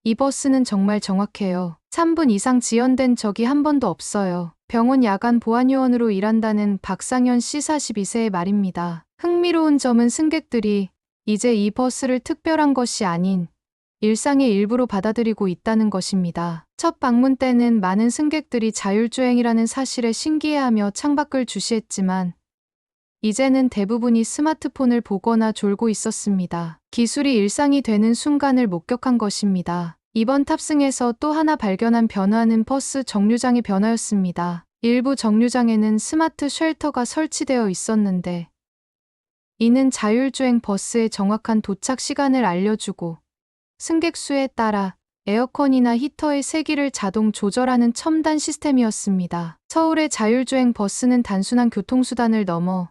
이 버스는 정말 정확해요. 3분 이상 지연된 적이 한 번도 없어요. 병원 야간 보안요원으로 일한다는 박상현 씨 42세의 말입니다. 흥미로운 점은 승객들이 이제 이 버스를 특별한 것이 아닌 일상의 일부로 받아들이고 있다는 것입니다. 첫 방문 때는 많은 승객들이 자율주행이라는 사실에 신기해하며 창밖을 주시했지만 이제는 대부분이 스마트폰을 보거나 졸고 있었습니다. 기술이 일상이 되는 순간을 목격한 것입니다. 이번 탑승에서 또 하나 발견한 변화는 버스 정류장의 변화였습니다. 일부 정류장에는 스마트 쉘터가 설치되어 있었는데 이는 자율주행 버스의 정확한 도착 시간을 알려주고 승객 수에 따라 에어컨이나 히터의 세기를 자동 조절하는 첨단 시스템이었습니다. 서울의 자율주행 버스는 단순한 교통수단을 넘어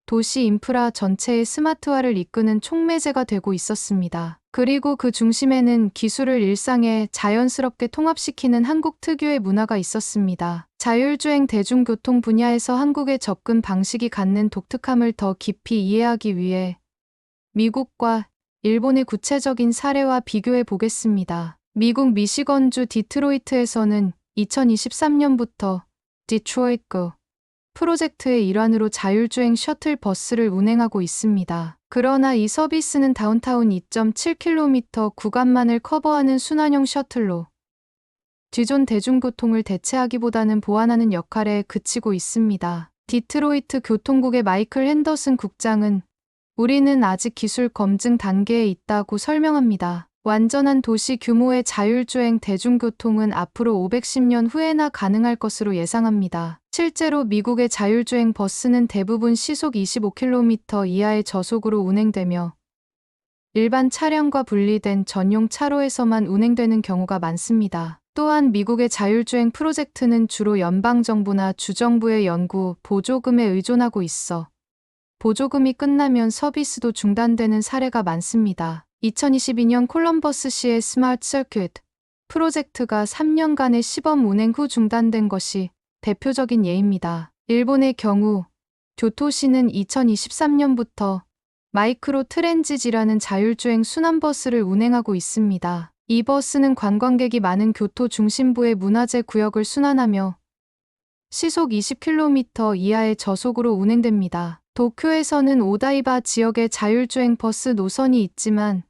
도시 인프라 전체의 스마트화를 이끄는 촉매제가 되고 있었습니다. 그리고 그 중심에는 기술을 일상에 자연스럽게 통합시키는 한국 특유의 문화가 있었습니다. 자율주행 대중교통 분야에서 한국의 접근 방식이 갖는 독특함을 더 깊이 이해하기 위해 미국과 일본의 구체적인 사례와 비교해 보겠습니다. 미국 미시건주 디트로이트에서는 2023년부터 디트로이트 프로젝트의 일환으로 자율주행 셔틀 버스를 운행하고 있습니다. 그러나 이 서비스는 다운타운 2.7km 구간만을 커버하는 순환형 셔틀로 기존 대중교통을 대체하기보다는 보완하는 역할에 그치고 있습니다. 디트로이트 교통국의 마이클 핸더슨 국장은 우리는 아직 기술 검증 단계에 있다고 설명합니다. 완전한 도시 규모의 자율주행 대중교통은 앞으로 510년 후에나 가능할 것으로 예상합니다. 실제로 미국의 자율주행 버스는 대부분 시속 25km 이하의 저속으로 운행되며 일반 차량과 분리된 전용 차로에서만 운행되는 경우가 많습니다. 또한 미국의 자율주행 프로젝트는 주로 연방정부나 주정부의 연구, 보조금에 의존하고 있어 보조금이 끝나면 서비스도 중단되는 사례가 많습니다. 2022년 콜럼버스시의 스마트 서큐트 프로젝트가 3년간의 시범 운행 후 중단된 것이 대표적인 예입니다. 일본의 경우 교토시는 2023년부터 마이크로 트랜지지라는 자율주행 순환버스를 운행하고 있습니다. 이 버스는 관광객이 많은 교토 중심부의 문화재 구역을 순환하며 시속 20km 이하의 저속으로 운행됩니다. 도쿄에서는 오다이바 지역의 자율주행 버스 노선이 있지만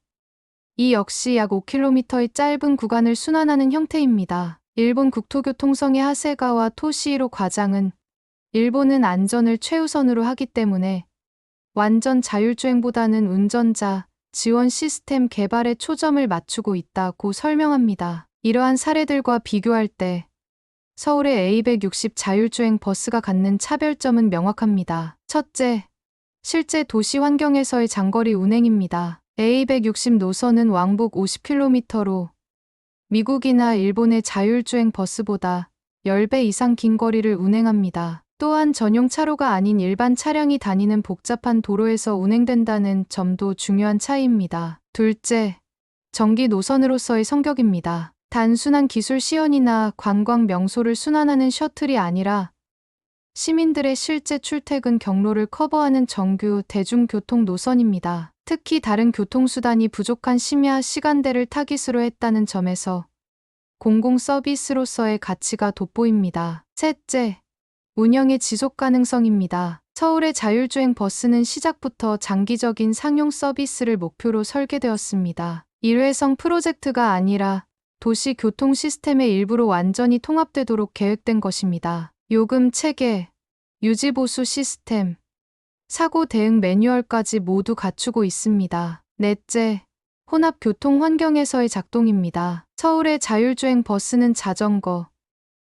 이 역시 약 5km의 짧은 구간을 순환하는 형태입니다. 일본 국토교통성의 하세가와 토시히로 과장은 일본은 안전을 최우선으로 하기 때문에 완전 자율주행보다는 운전자 지원 시스템 개발에 초점을 맞추고 있다고 설명합니다. 이러한 사례들과 비교할 때 서울의 A160 자율주행 버스가 갖는 차별점은 명확합니다. 첫째, 실제 도시 환경에서의 장거리 운행입니다. A160 노선은 왕복 50km로 미국이나 일본의 자율주행 버스보다 10배 이상 긴 거리를 운행합니다. 또한 전용 차로가 아닌 일반 차량이 다니는 복잡한 도로에서 운행된다는 점도 중요한 차이입니다. 둘째, 정기 노선으로서의 성격입니다. 단순한 기술 시연이나 관광 명소를 순환하는 셔틀이 아니라 시민들의 실제 출퇴근 경로를 커버하는 정규 대중교통 노선입니다. 특히 다른 교통수단이 부족한 심야 시간대를 타깃으로 했다는 점에서 공공 서비스로서의 가치가 돋보입니다. 셋째, 운영의 지속 가능성입니다. 서울의 자율주행 버스는 시작부터 장기적인 상용 서비스를 목표로 설계되었습니다. 일회성 프로젝트가 아니라 도시 교통 시스템의 일부로 완전히 통합되도록 계획된 것입니다. 요금 체계, 유지 보수 시스템, 사고 대응 매뉴얼까지 모두 갖추고 있습니다. 넷째, 혼합 교통 환경에서의 작동입니다. 서울의 자율주행 버스는 자전거,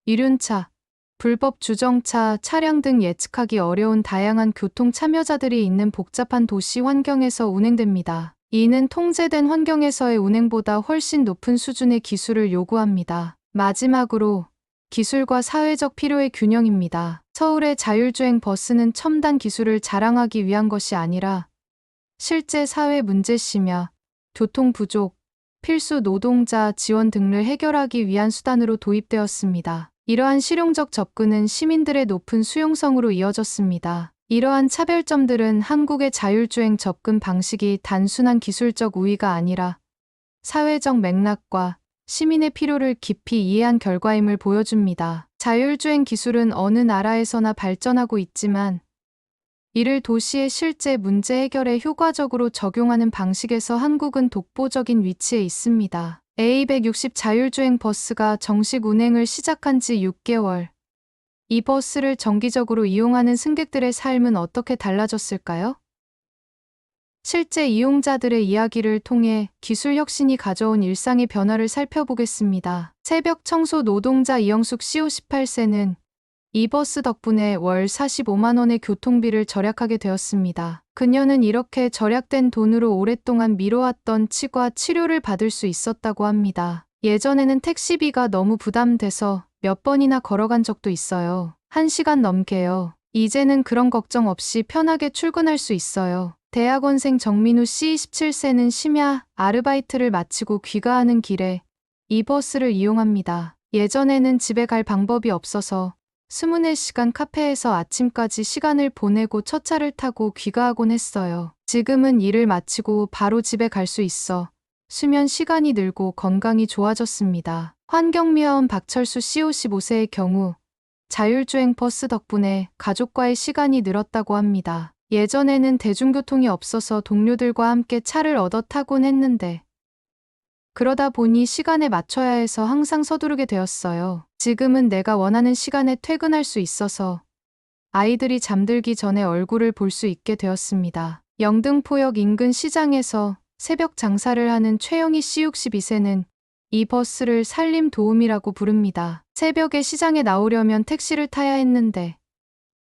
이륜차, 불법 주정차 차량 등 예측하기 어려운 다양한 교통 참여자들이 있는 복잡한 도시 환경에서 운행됩니다. 이는 통제된 환경에서의 운행보다 훨씬 높은 수준의 기술을 요구합니다. 마지막으로 기술과 사회적 필요의 균형입니다. 서울의 자율주행 버스는 첨단 기술을 자랑하기 위한 것이 아니라 실제 사회 문제 심야, 교통 부족, 필수 노동자 지원 등을 해결하기 위한 수단으로 도입되었습니다. 이러한 실용적 접근은 시민들의 높은 수용성으로 이어졌습니다. 이러한 차별점들은 한국의 자율주행 접근 방식이 단순한 기술적 우위가 아니라 사회적 맥락과 시민의 필요를 깊이 이해한 결과임을 보여줍니다. 자율주행 기술은 어느 나라에서나 발전하고 있지만 이를 도시의 실제 문제 해결에 효과적으로 적용하는 방식에서 한국은 독보적인 위치에 있습니다. A160 자율주행 버스가 정식 운행을 시작한 지 6개월. 이 버스를 정기적으로 이용하는 승객들의 삶은 어떻게 달라졌을까요? 실제 이용자들의 이야기를 통해 기술 혁신이 가져온 일상의 변화를 살펴보겠습니다. 새벽 청소 노동자 이영숙 씨 58세는 이 버스 덕분에 월 45만 원의 교통비를 절약하게 되었습니다. 그녀는 이렇게 절약된 돈으로 오랫동안 미뤄왔던 치과 치료를 받을 수 있었다고 합니다. 예전에는 택시비가 너무 부담돼서 몇 번이나 걸어간 적도 있어요. 1시간 넘게요. 이제는 그런 걱정 없이 편하게 출근할 수 있어요. 대학원생 정민우 씨 27세는 심야 아르바이트를 마치고 귀가하는 길에 이 버스를 이용합니다. 예전에는 집에 갈 방법이 없어서 24시간 카페에서 아침까지 시간을 보내고 첫 차를 타고 귀가하곤 했어요. 지금은 일을 마치고 바로 집에 갈 수 있어 수면 시간이 늘고 건강이 좋아졌습니다. 환경미화원 박철수 씨 55세의 경우 자율주행 버스 덕분에 가족과의 시간이 늘었다고 합니다. 예전에는 대중교통이 없어서 동료들과 함께 차를 얻어 타곤 했는데 그러다 보니 시간에 맞춰야 해서 항상 서두르게 되었어요. 지금은 내가 원하는 시간에 퇴근할 수 있어서 아이들이 잠들기 전에 얼굴을 볼 수 있게 되었습니다. 영등포역 인근 시장에서 새벽 장사를 하는 최영희 씨 62세는 이 버스를 살림 도우미라고 부릅니다. 새벽에 시장에 나오려면 택시를 타야 했는데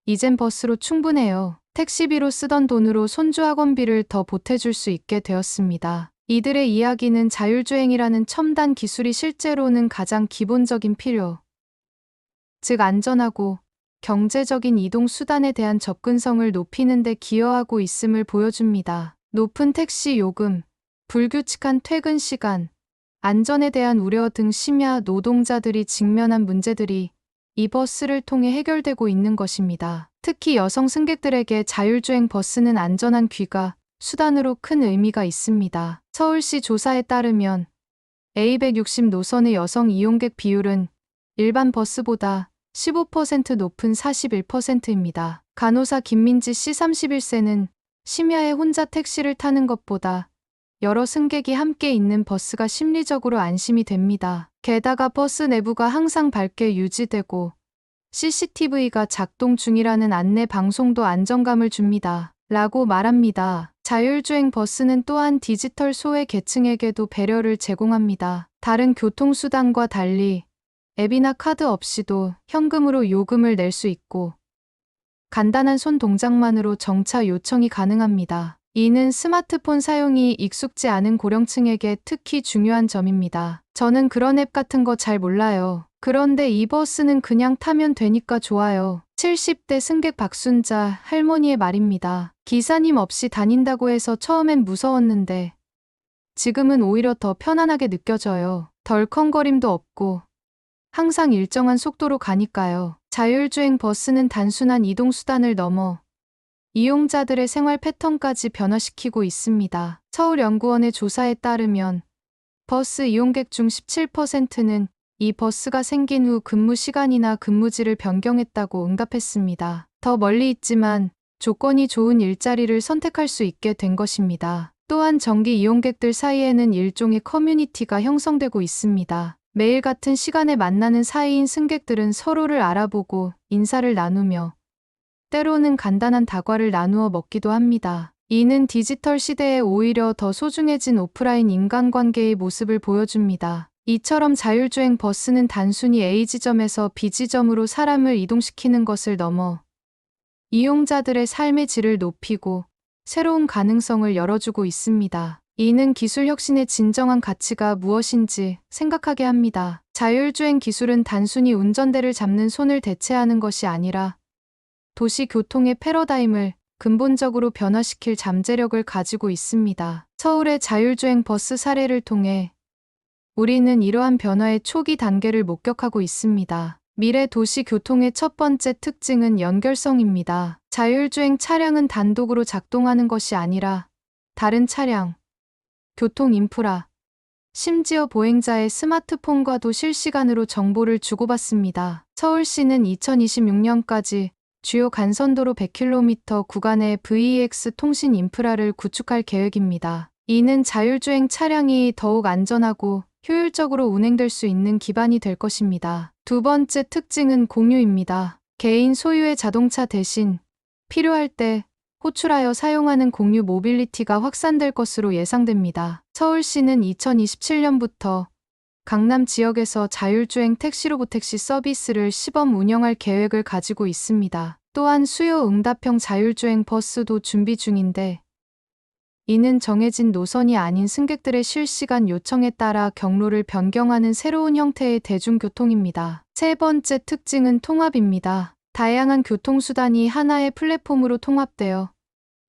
이젠 버스로 충분해요. 택시비로 쓰던 돈으로 손주 학원비를 더 보태줄 수 있게 되었습니다. 이들의 이야기는 자율주행이라는 첨단 기술이 실제로는 가장 기본적인 필요, 즉 안전하고 경제적인 이동 수단에 대한 접근성을 높이는 데 기여하고 있음을 보여줍니다. 높은 택시 요금, 불규칙한 퇴근 시간, 안전에 대한 우려 등 심야 노동자들이 직면한 문제들이 이 버스를 통해 해결되고 있는 것입니다. 특히 여성 승객들에게 자율주행 버스는 안전한 귀가 수단으로 큰 의미가 있습니다. 서울시 조사에 따르면 A160 노선의 여성 이용객 비율은 일반 버스보다 15% 높은 41%입니다. 간호사 김민지 씨 31세는 심야에 혼자 택시를 타는 것보다 여러 승객이 함께 있는 버스가 심리적으로 안심이 됩니다. 게다가 버스 내부가 항상 밝게 유지되고 CCTV가 작동 중이라는 안내 방송도 안정감을 줍니다. 라고 말합니다. 자율주행 버스는 또한 디지털 소외 계층에게도 배려를 제공합니다. 다른 교통수단과 달리 앱이나 카드 없이도 현금으로 요금을 낼 수 있고 간단한 손 동작만으로 정차 요청이 가능합니다. 이는 스마트폰 사용이 익숙지 않은 고령층에게 특히 중요한 점입니다. 저는 그런 앱 같은 거 잘 몰라요. 그런데 이 버스는 그냥 타면 되니까 좋아요. 70대 승객 박순자 할머니의 말입니다. 기사님 없이 다닌다고 해서 처음엔 무서웠는데 지금은 오히려 더 편안하게 느껴져요. 덜컹거림도 없고 항상 일정한 속도로 가니까요. 자율주행 버스는 단순한 이동수단을 넘어 이용자들의 생활 패턴까지 변화시키고 있습니다. 서울연구원의 조사에 따르면 버스 이용객 중 17%는 이 버스가 생긴 후 근무 시간이나 근무지를 변경했다고 응답했습니다. 더 멀리 있지만 조건이 좋은 일자리를 선택할 수 있게 된 것입니다. 또한 정기 이용객들 사이에는 일종의 커뮤니티가 형성되고 있습니다. 매일 같은 시간에 만나는 사이인 승객들은 서로를 알아보고 인사를 나누며 때로는 간단한 다과를 나누어 먹기도 합니다. 이는 디지털 시대에 오히려 더 소중해진 오프라인 인간관계의 모습을 보여줍니다. 이처럼 자율주행 버스는 단순히 A 지점에서 B 지점으로 사람을 이동시키는 것을 넘어 이용자들의 삶의 질을 높이고 새로운 가능성을 열어주고 있습니다. 이는 기술 혁신의 진정한 가치가 무엇인지 생각하게 합니다. 자율주행 기술은 단순히 운전대를 잡는 손을 대체하는 것이 아니라 도시 교통의 패러다임을 근본적으로 변화시킬 잠재력을 가지고 있습니다. 서울의 자율주행 버스 사례를 통해 우리는 이러한 변화의 초기 단계를 목격하고 있습니다. 미래 도시 교통의 첫 번째 특징은 연결성입니다. 자율주행 차량은 단독으로 작동하는 것이 아니라 다른 차량, 교통 인프라, 심지어 보행자의 스마트폰과도 실시간으로 정보를 주고받습니다. 서울시는 2026년까지 주요 간선도로 100km 구간의 VEX 통신 인프라를 구축할 계획입니다. 이는 자율주행 차량이 더욱 안전하고 효율적으로 운행될 수 있는 기반이 될 것입니다. 두 번째 특징은 공유입니다. 개인 소유의 자동차 대신 필요할 때 호출하여 사용하는 공유 모빌리티가 확산될 것으로 예상됩니다. 서울시는 2027년부터 강남 지역에서 자율주행 택시 로보택시 서비스를 시범 운영할 계획을 가지고 있습니다. 또한 수요 응답형 자율주행 버스도 준비 중인데 이는 정해진 노선이 아닌 승객들의 실시간 요청에 따라 경로를 변경하는 새로운 형태의 대중교통입니다. 세 번째 특징은 통합입니다. 다양한 교통수단이 하나의 플랫폼으로 통합되어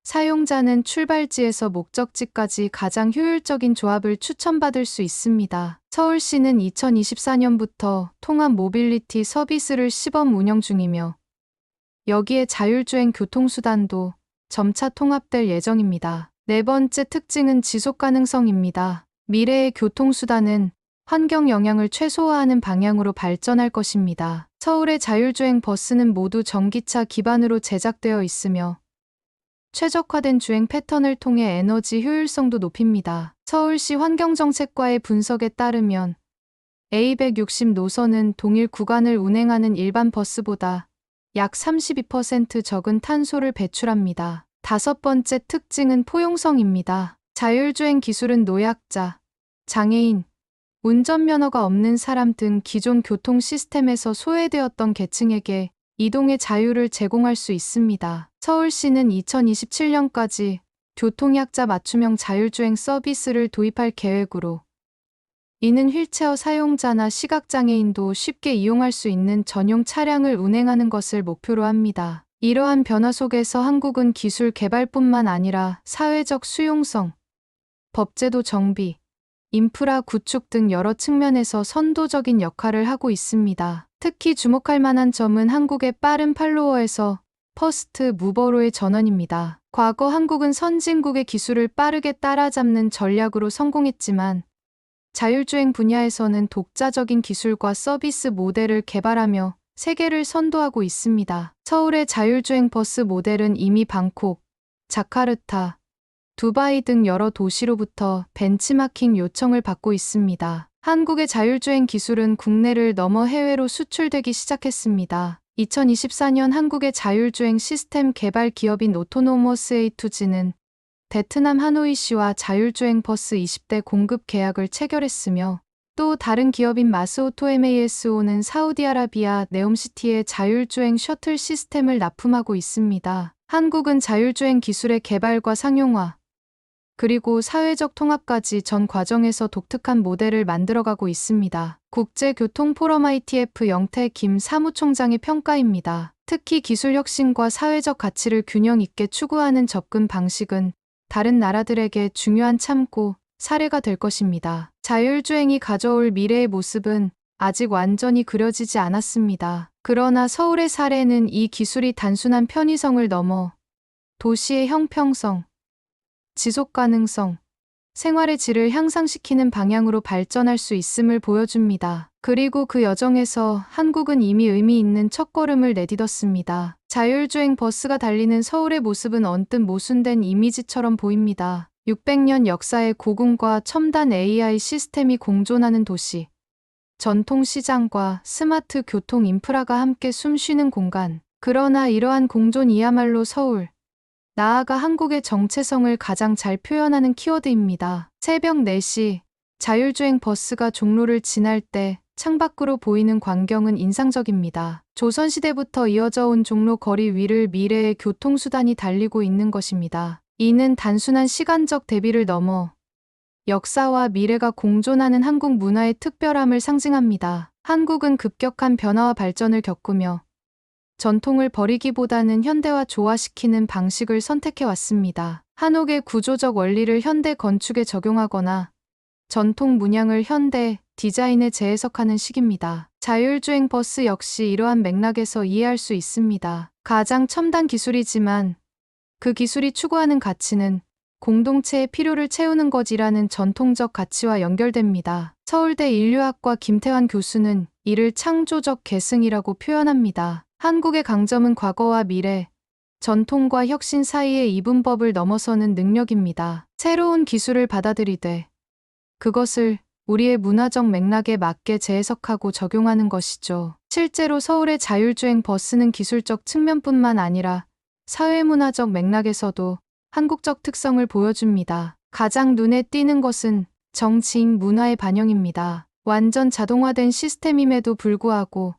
사용자는 출발지에서 목적지까지 가장 효율적인 조합을 추천받을 수 있습니다. 서울시는 2024년부터 통합 모빌리티 서비스를 시범 운영 중이며 여기에 자율주행 교통수단도 점차 통합될 예정입니다. 네 번째 특징은 지속가능성입니다. 미래의 교통수단은 환경 영향을 최소화하는 방향으로 발전할 것입니다. 서울의 자율주행 버스는 모두 전기차 기반으로 제작되어 있으며 최적화된 주행 패턴을 통해 에너지 효율성도 높입니다. 서울시 환경정책과의 분석에 따르면 A160 노선은 동일 구간을 운행하는 일반 버스보다 약 32% 적은 탄소를 배출합니다. 다섯 번째 특징은 포용성입니다. 자율주행 기술은 노약자, 장애인, 운전면허가 없는 사람 등 기존 교통 시스템에서 소외되었던 계층에게 이동의 자유를 제공할 수 있습니다. 서울시는 2027년까지 교통약자 맞춤형 자율주행 서비스를 도입할 계획으로 이는 휠체어 사용자나 시각장애인도 쉽게 이용할 수 있는 전용 차량을 운행하는 것을 목표로 합니다. 이러한 변화 속에서 한국은 기술 개발뿐만 아니라 사회적 수용성, 법제도 정비, 인프라 구축 등 여러 측면에서 선도적인 역할을 하고 있습니다. 특히 주목할 만한 점은 한국의 빠른 팔로워에서 퍼스트 무버로의 전환입니다. 과거 한국은 선진국의 기술을 빠르게 따라잡는 전략으로 성공했지만 자율주행 분야에서는 독자적인 기술과 서비스 모델을 개발하며 세계를 선도하고 있습니다. 서울의 자율주행 버스 모델은 이미 방콕, 자카르타, 두바이 등 여러 도시로부터 벤치마킹 요청을 받고 있습니다. 한국의 자율주행 기술은 국내를 넘어 해외로 수출되기 시작했습니다. 2024년 한국의 자율주행 시스템 개발 기업인 오토노머스 A2G는 베트남 하노이시와 자율주행 버스 20대 공급 계약을 체결했으며 또 다른 기업인 마스오토 MASO는 사우디아라비아 네옴시티의 자율주행 셔틀 시스템을 납품하고 있습니다. 한국은 자율주행 기술의 개발과 상용화, 그리고 사회적 통합까지 전 과정에서 독특한 모델을 만들어가고 있습니다. 국제교통포럼 ITF 영태 김 사무총장의 평가입니다. 특히 기술 혁신과 사회적 가치를 균형 있게 추구하는 접근 방식은 다른 나라들에게 중요한 참고 사례가 될 것입니다. 자율주행이 가져올 미래의 모습은 아직 완전히 그려지지 않았습니다. 그러나 서울의 사례는 이 기술이 단순한 편의성을 넘어 도시의 형평성, 지속 가능성, 생활의 질을 향상시키는 방향으로 발전할 수 있음을 보여줍니다. 그리고 그 여정에서 한국은 이미 의미 있는 첫걸음을 내딛었습니다. 자율주행 버스가 달리는 서울의 모습은 언뜻 모순된 이미지처럼 보입니다. 600년 역사의 고궁과 첨단 AI 시스템이 공존하는 도시, 전통시장과 스마트 교통 인프라가 함께 숨쉬는 공간. 그러나 이러한 공존이야말로 서울, 나아가 한국의 정체성을 가장 잘 표현하는 키워드입니다. 새벽 4시, 자율주행 버스가 종로를 지날 때 창밖으로 보이는 광경은 인상적입니다. 조선시대부터 이어져 온 종로 거리 위를 미래의 교통수단이 달리고 있는 것입니다. 이는 단순한 시간적 대비를 넘어 역사와 미래가 공존하는 한국 문화의 특별함을 상징합니다. 한국은 급격한 변화와 발전을 겪으며 전통을 버리기보다는 현대화 조화시키는 방식을 선택해왔습니다. 한옥의 구조적 원리를 현대 건축에 적용하거나 전통 문양을 현대 디자인에 재해석하는 시기입니다. 자율주행 버스 역시 이러한 맥락에서 이해할 수 있습니다. 가장 첨단 기술이지만 그 기술이 추구하는 가치는 공동체의 필요를 채우는 것이라는 전통적 가치와 연결됩니다. 서울대 인류학과 김태환 교수는 이를 창조적 계승이라고 표현합니다. 한국의 강점은 과거와 미래, 전통과 혁신 사이의 이분법을 넘어서는 능력입니다. 새로운 기술을 받아들이되 그것을 우리의 문화적 맥락에 맞게 재해석하고 적용하는 것이죠. 실제로 서울의 자율주행 버스는 기술적 측면뿐만 아니라 사회문화적 맥락에서도 한국적 특성을 보여줍니다. 가장 눈에 띄는 것은 정치인 문화의 반영입니다. 완전 자동화된 시스템임에도 불구하고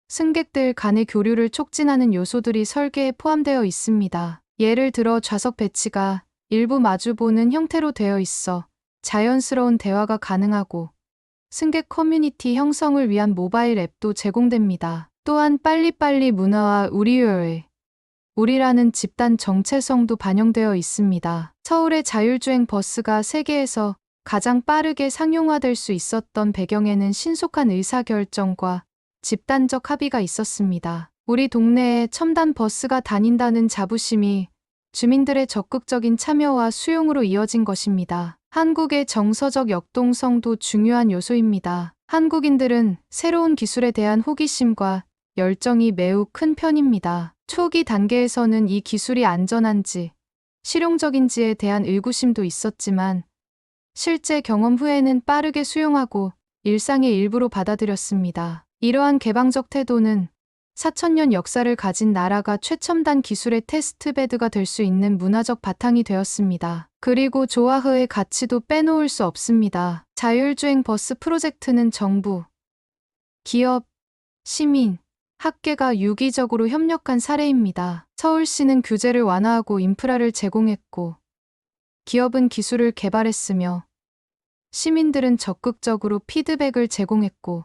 승객들 간의 교류를 촉진하는 요소들이 설계에 포함되어 있습니다. 예를 들어 좌석 배치가 일부 마주보는 형태로 되어 있어 자연스러운 대화가 가능하고 승객 커뮤니티 형성을 위한 모바일 앱도 제공됩니다. 또한 빨리빨리 문화와 우리라는 집단 정체성도 반영되어 있습니다. 서울의 자율주행 버스가 세계에서 가장 빠르게 상용화될 수 있었던 배경에는 신속한 의사결정과 집단적 합의가 있었습니다. 우리 동네에 첨단 버스가 다닌다는 자부심이 주민들의 적극적인 참여와 수용으로 이어진 것입니다. 한국의 정서적 역동성도 중요한 요소입니다. 한국인들은 새로운 기술에 대한 호기심과 열정이 매우 큰 편입니다. 초기 단계에서는 이 기술이 안전한지, 실용적인지에 대한 의구심도 있었지만 실제 경험 후에는 빠르게 수용하고 일상의 일부로 받아들였습니다. 이러한 개방적 태도는 4,000년 역사를 가진 나라가 최첨단 기술의 테스트베드가 될 수 있는 문화적 바탕이 되었습니다. 그리고 조화의 가치도 빼놓을 수 없습니다. 자율주행 버스 프로젝트는 정부, 기업, 시민, 학계가 유기적으로 협력한 사례입니다. 서울시는 규제를 완화하고 인프라를 제공했고, 기업은 기술을 개발했으며, 시민들은 적극적으로 피드백을 제공했고,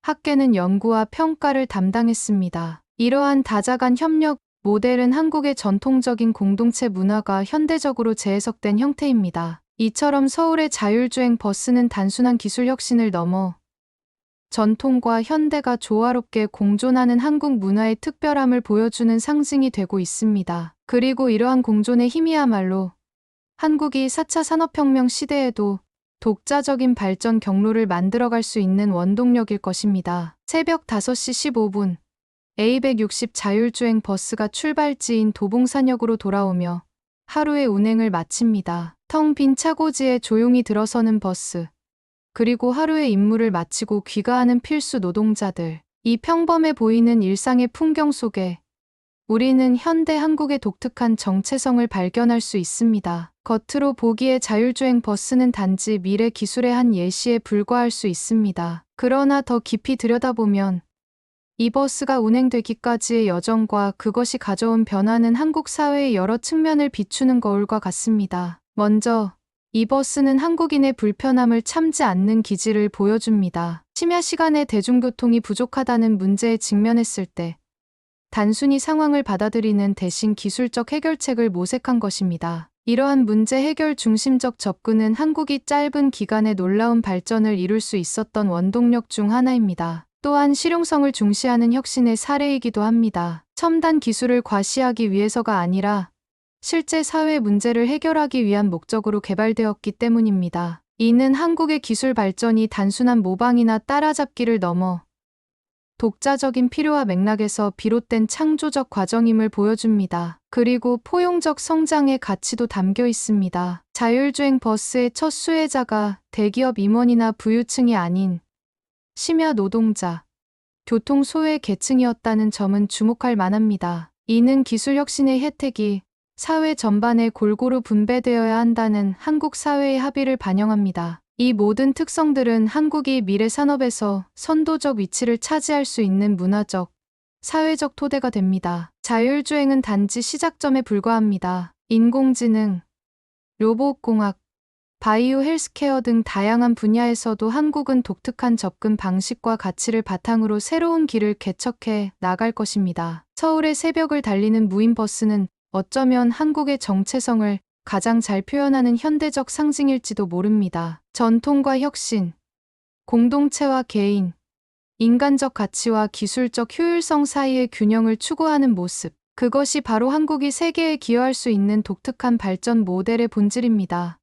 학계는 연구와 평가를 담당했습니다. 이러한 다자간 협력 모델은 한국의 전통적인 공동체 문화가 현대적으로 재해석된 형태입니다. 이처럼 서울의 자율주행 버스는 단순한 기술 혁신을 넘어 전통과 현대가 조화롭게 공존하는 한국 문화의 특별함을 보여주는 상징이 되고 있습니다. 그리고 이러한 공존의 힘이야말로 한국이 4차 산업혁명 시대에도 독자적인 발전 경로를 만들어갈 수 있는 원동력일 것입니다. 새벽 5시 15분, A160 자율주행 버스가 출발지인 도봉산역으로 돌아오며 하루의 운행을 마칩니다. 텅 빈 차고지에 조용히 들어서는 버스, 그리고 하루의 임무를 마치고 귀가하는 필수 노동자들. 이 평범해 보이는 일상의 풍경 속에 우리는 현대 한국의 독특한 정체성을 발견할 수 있습니다. 겉으로 보기에 자율주행 버스는 단지 미래 기술의 한 예시에 불과할 수 있습니다. 그러나 더 깊이 들여다보면 이 버스가 운행되기까지의 여정과 그것이 가져온 변화는 한국 사회의 여러 측면을 비추는 거울과 같습니다. 먼저 이 버스는 한국인의 불편함을 참지 않는 기질을 보여줍니다. 심야 시간에 대중교통이 부족하다는 문제에 직면했을 때 단순히 상황을 받아들이는 대신 기술적 해결책을 모색한 것입니다. 이러한 문제 해결 중심적 접근은 한국이 짧은 기간에 놀라운 발전을 이룰 수 있었던 원동력 중 하나입니다. 또한 실용성을 중시하는 혁신의 사례이기도 합니다. 첨단 기술을 과시하기 위해서가 아니라 실제 사회 문제를 해결하기 위한 목적으로 개발되었기 때문입니다. 이는 한국의 기술 발전이 단순한 모방이나 따라잡기를 넘어 독자적인 필요와 맥락에서 비롯된 창조적 과정임을 보여줍니다. 그리고 포용적 성장의 가치도 담겨 있습니다. 자율주행 버스의 첫 수혜자가 대기업 임원이나 부유층이 아닌 심야 노동자, 교통 소외 계층이었다는 점은 주목할 만합니다. 이는 기술 혁신의 혜택이 사회 전반에 골고루 분배되어야 한다는 한국 사회의 합의를 반영합니다. 이 모든 특성들은 한국이 미래 산업에서 선도적 위치를 차지할 수 있는 문화적, 사회적 토대가 됩니다. 자율주행은 단지 시작점에 불과합니다. 인공지능, 로봇공학, 바이오 헬스케어 등 다양한 분야에서도 한국은 독특한 접근 방식과 가치를 바탕으로 새로운 길을 개척해 나갈 것입니다. 서울의 새벽을 달리는 무인버스는 어쩌면 한국의 정체성을 가장 잘 표현하는 현대적 상징일지도 모릅니다. 전통과 혁신, 공동체와 개인, 인간적 가치와 기술적 효율성 사이의 균형을 추구하는 모습. 그것이 바로 한국이 세계에 기여할 수 있는 독특한 발전 모델의 본질입니다.